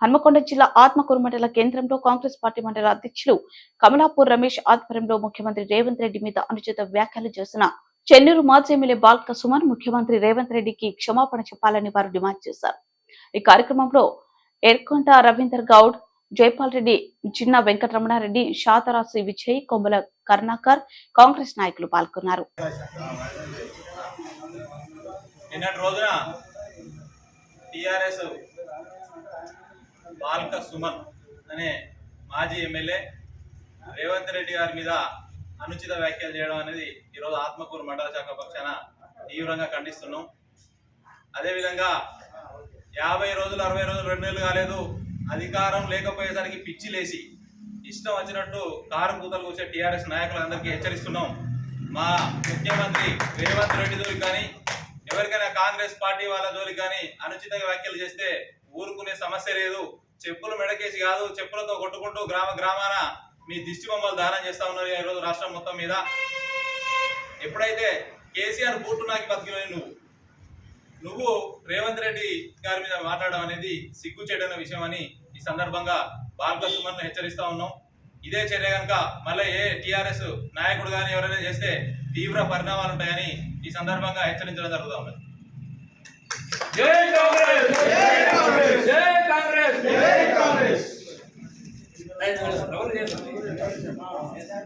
హన్మకొండ జిల్లా ఆత్మకూరు మండల కేంద్రంలో కాంగ్రెస్ పార్టీ మండల అధ్యక్షులు కమలాపూర్ రమేష్ ఆధ్వర్యంలో ముఖ్యమంత్రి రేవంత్ రెడ్డి మీద అనుచిత వ్యాఖ్యలు చేసిన చెన్నూరు మాజీ ఎమ్మెల్యే బాల్క సుమన్ ముఖ్యమంత్రి రేవంత్ రెడ్డికి క్షమాపణ చెప్పాలని వారు డిమాండ్ చేశారు. ఈ కార్యక్రమంలో ఎర్కొంట రవీందర్ గౌడ్, జైపాల్ రెడ్డి, చిన్న వెంకటరమణారెడ్డి, శాతరాశి విజయ్, కొమ్మల కరుణాకర్ కాంగ్రెస్ నాయకులు పాల్గొన్నారు. బాల్క సుమన్ అనే మాజీ ఎమ్మెల్యే రేవంత్ రెడ్డి గారి మీద అనుచిత వ్యాఖ్యలు చేయడం అనేది ఈరోజు ఆత్మకూరు మండల శాఖ పక్షాన తీవ్రంగా ఖండిస్తున్నాం. అదేవిధంగా 50 రోజులు 60 రోజులు 2 నెలలు కాలేదు, అధికారం లేకపోయేసరికి పిచ్చి లేసి ఇష్టం వచ్చినట్టు కారు కూతలు కూర్చే టీఆర్ఎస్ నాయకులందరికీ హెచ్చరిస్తున్నాం. మా ముఖ్యమంత్రి రేవంత్ రెడ్డి జోలికి కానీ ఎవరికైనా కాంగ్రెస్ పార్టీ వాళ్ళ జోలికి కానీ అనుచిత వ్యాఖ్యలు చేస్తే ఊరుకునే సమస్య లేదు. చెప్పులు మెడకేసి కాదు, చెప్పులతో కొట్టుకుంటూ గ్రామాన మీ దిష్టి బొమ్మలు దానం చేస్తా ఉన్నారు ఈరోజు రాష్ట్రం మొత్తం మీద. ఎప్పుడైతే కేసీఆర్ బూటు నాకి బతికిన నువ్వు రేవంత్ రెడ్డి గారి మీద మాట్లాడడం అనేది సిగ్గుచేటైన విషయం అని ఈ సందర్భంగా బాల్క సుమన్ హెచ్చరిస్తా ఉన్నాం. ఇదే చర్య కనుక మళ్ళీ ఏ టీఆర్ఎస్ నాయకుడు కానీ ఎవరైనా చేస్తే తీవ్ర పరిణామాలు ఉంటాయని ఈ సందర్భంగా హెచ్చరించడం జరుగుతూ ఉన్నది. జై కాంగ్రెస్, జై కాంగ్రెస్, జై కాంగ్రెస్, జై కాంగ్రెస్.